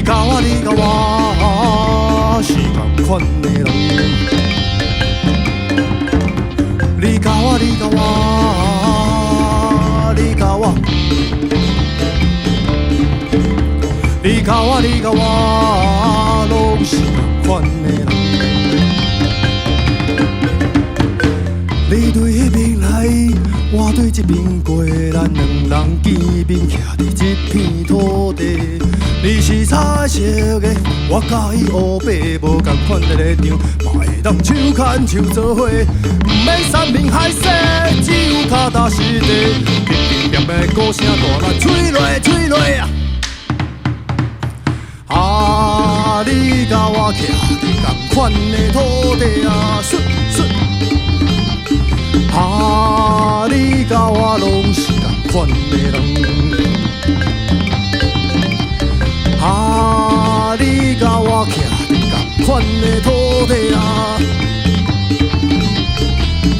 甲我是同款的人，你甲我，你甲我，你甲我，你甲我，你甲我，拢是同款的人。你对迄边来，我对这边过，咱两人见面徛伫这片土地。你是彩色的，我甲伊乌白无同款的立场，嘛会当手牵手做伙，毋免山明海誓，只有脚踏实地。乒乒乓乓的鼓声大力吹落吹落啊！啊，你甲我徛伫同款的土地啊，顺顺。啊，你甲我拢是同款的人。啊，你甲我徛伫同款的土地啊！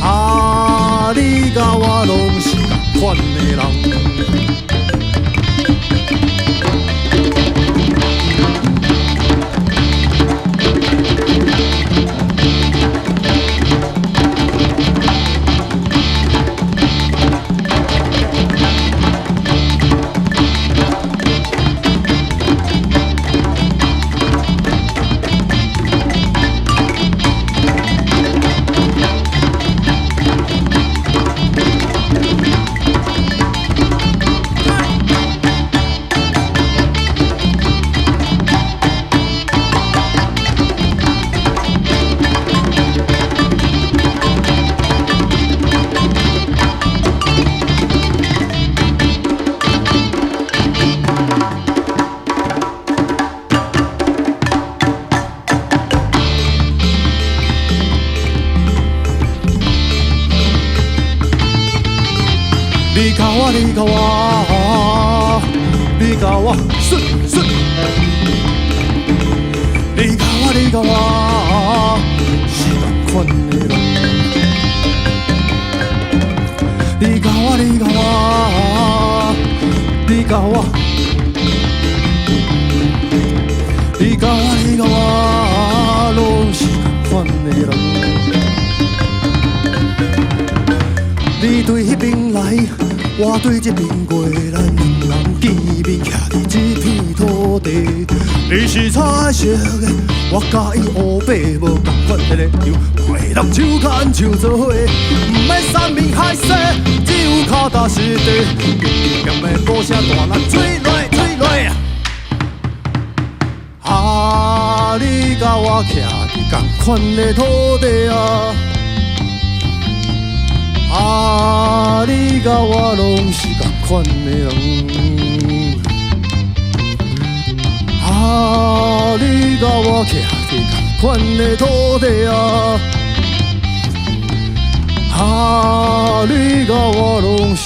啊，你甲我拢是同款的人。你甲我，你甲我，你甲我，顺顺。你甲我，你甲我，是同款的人。你甲我，你甲我，你甲我，你甲我，你甲我，拢是同款的人。你对迄边来。我对这边过，咱两人见面徛伫这片土地。你是彩色的，我甲伊乌白无同款的立场，会当手牵手做伙，毋免山明海誓，只有脚踏实地。乒乒乓乓鼓声大力吹落吹落啊！啊，你甲我徛伫同款的土地啊！啊，你甲我拢是同款的人。啊，你甲我徛伫同款的土地啊！啊，你甲我拢是